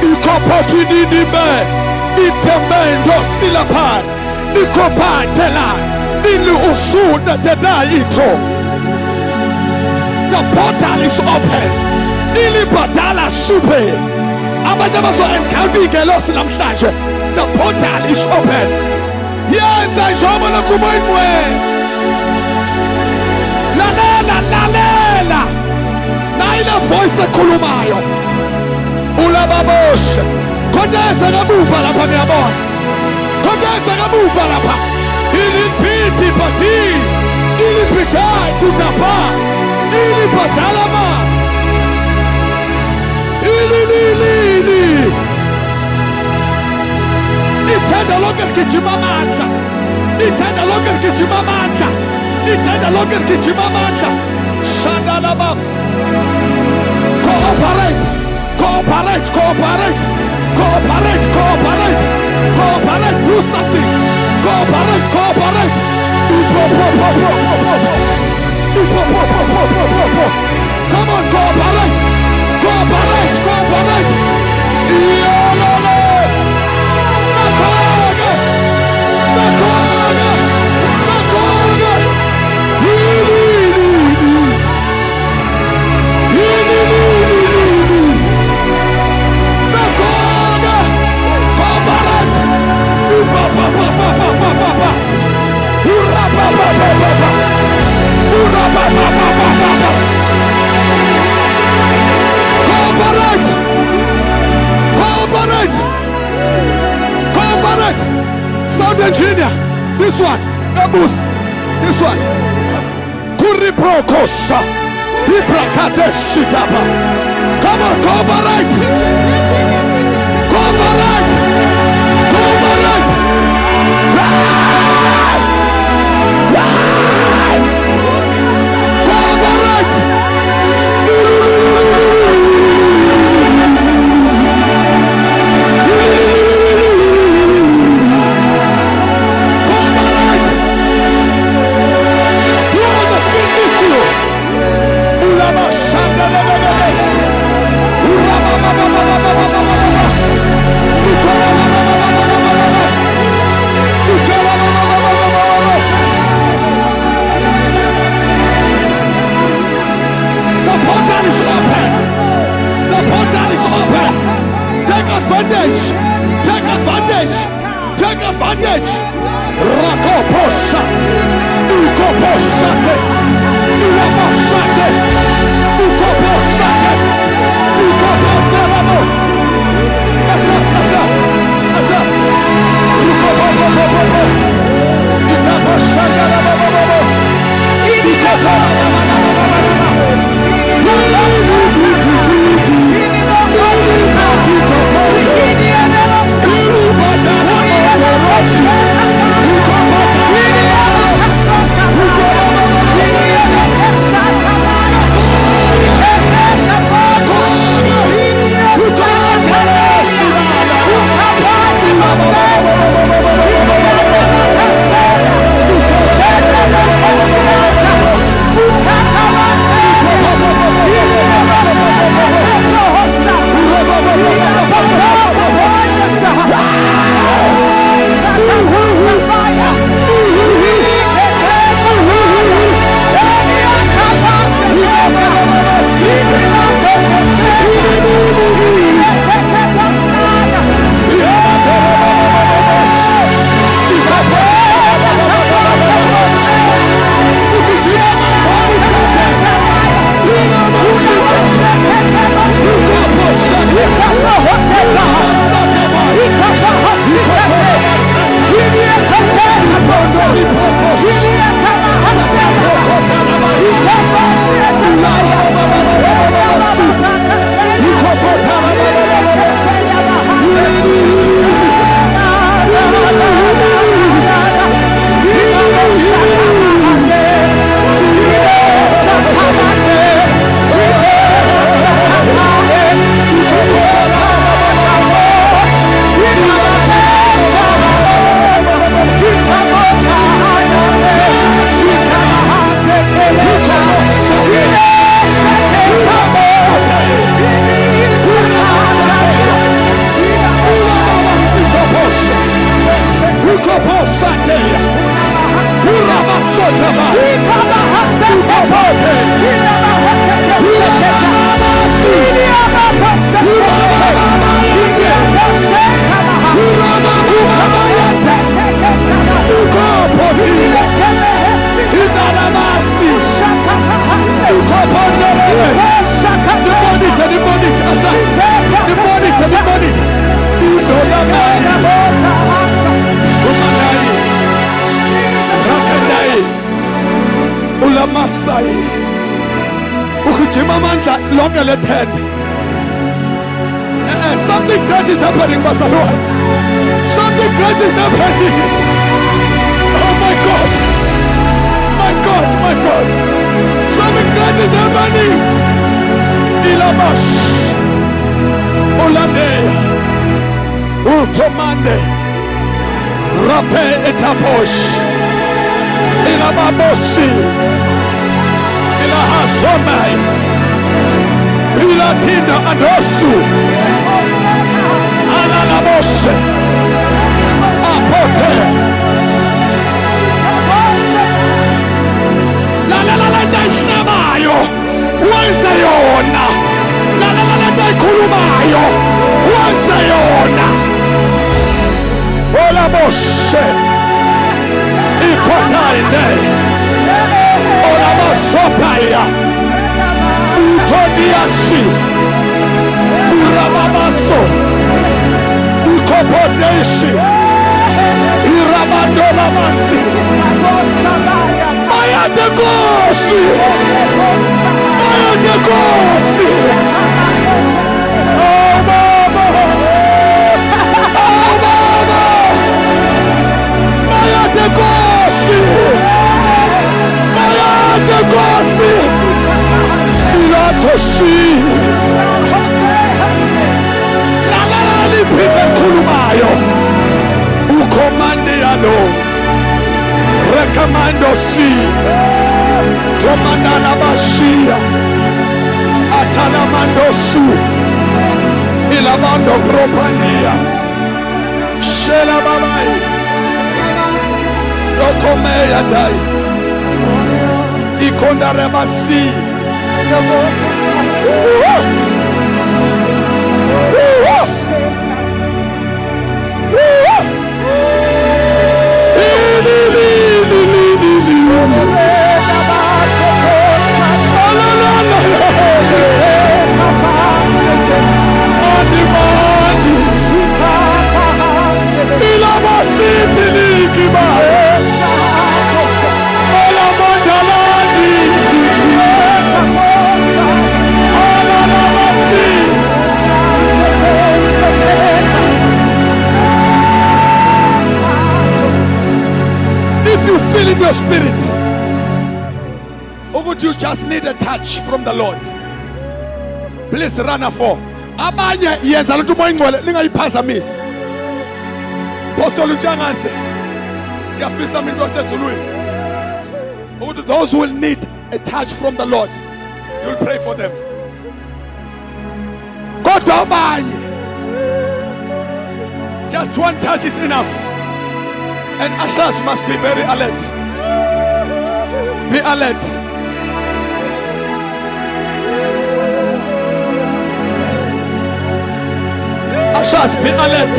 ikopotini nibe itemendo silapai ikopatela ilu usuna tedaito. The portal is open. Ili badala supe. Abadabaso encounter gelos namsanje. The portal is open. Yes, I show you kumoimwe. La. Na ile voice kulumayo. Ula babos. Kodesa gabufa la pa mi amor. Kodesa gabufa la pa. Ili piti pati. Ili pitai tutapa. Ili patalama. Ili. Itenda longer kijimamata. Itenda longer kijimamata. Itenda longer kijimamata. Shandalaba. Cooperate, cooperate, cooperate, cooperate, cooperate, cooperate, do something. Cooperate, cooperate. Come on, cooperate, cooperate, cooperate. Sound engineer, this one, Nabus, this one. Kuriprokosa, Hiprakate Shitapa. Come on, cooperate, cooperate, cooperate. Right, right, cooperate. Advantage, take advantage, take advantage. Rakoposha, Ukoposate, Ulamosate, Ukoposate, Ukoposalamo. Asaf, Asaf, Asaf, Ukopopopopo, Itaposhagalabo, Ikotalababa. Something great is happening, Masalwa. Something great is happening. Oh my God. My God, my God. Something great is Ulani. Ilabash. Ulane. Ultomande. Rape etaposh. Ilababosi. Ilahasomai. Ilatina adosu. Alalaboshe. Apote. La la la la daisnamayo. Wansayona. La la la la daikulumayo. Wansayona. Olaboshe. Ipotaine. Olabasopaya. Utodiasi. Urababaso. Ukopodeshi. Irabandolabasi. Maya de Gosi. Maya de Gosi. Oh, Mama. Oh, Mama. Maya de Gosi. Maya de Gosi. Iratoshi. La la la li pipe kulumayo. Ukomande yalo. Recomando si. Tomandana bashia. Atalamando su. Ilamando gropania. Shela babai. Dokomeya dai. Ikonda rebasi. If you feel in your spirit, or would you just need a touch from the Lord? Please run for. Abanye yenza lutho moya ingcwele lingayiphazamisi. Apostle Uchangase. Ngiyafisa into wasezulwini. Ukuthi those who will need a touch from the Lord, you'll pray for them. Kodwa abanye, just one touch is enough. And ushers must be very alert. Be alert. Ushers, be alert.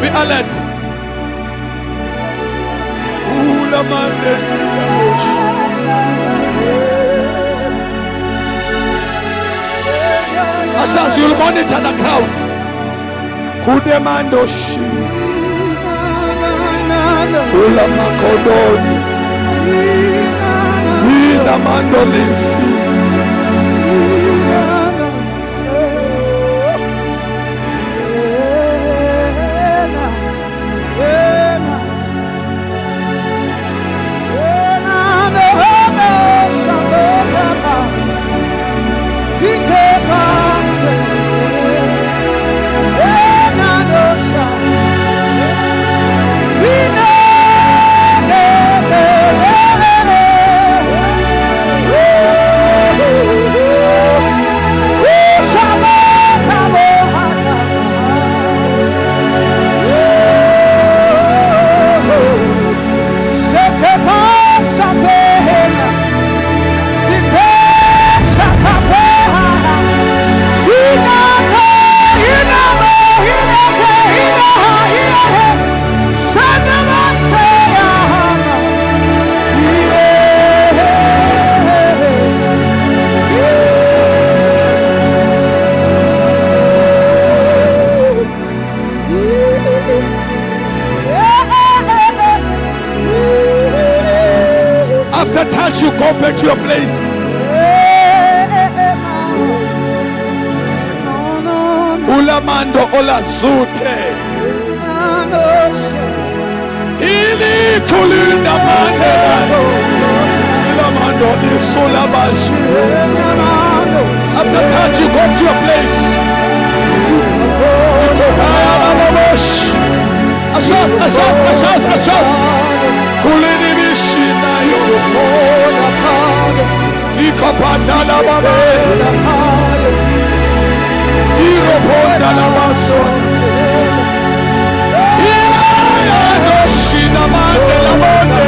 Be alert. Ushers, you'll monitor the crowd. Kudemando shi. Ula makodoni. Ida mandolisi. After touch, you go back to your place. Ulamando olazute. Ili kulinda mandela. Ulamando After touch, you come to a place. Ashas. Kulini mishina yo. Ikapata la baba. Zero ponda la baso. Ila no shina mande la monde.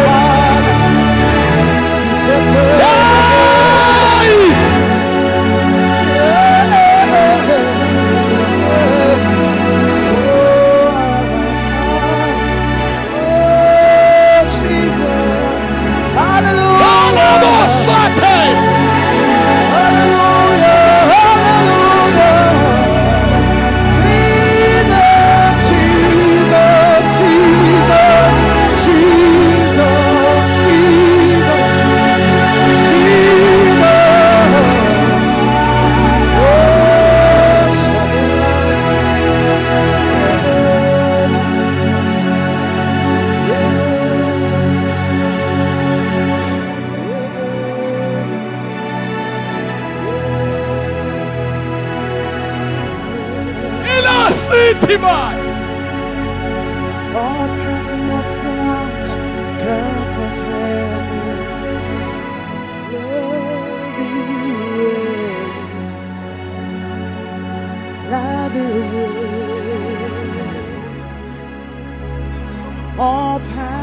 All power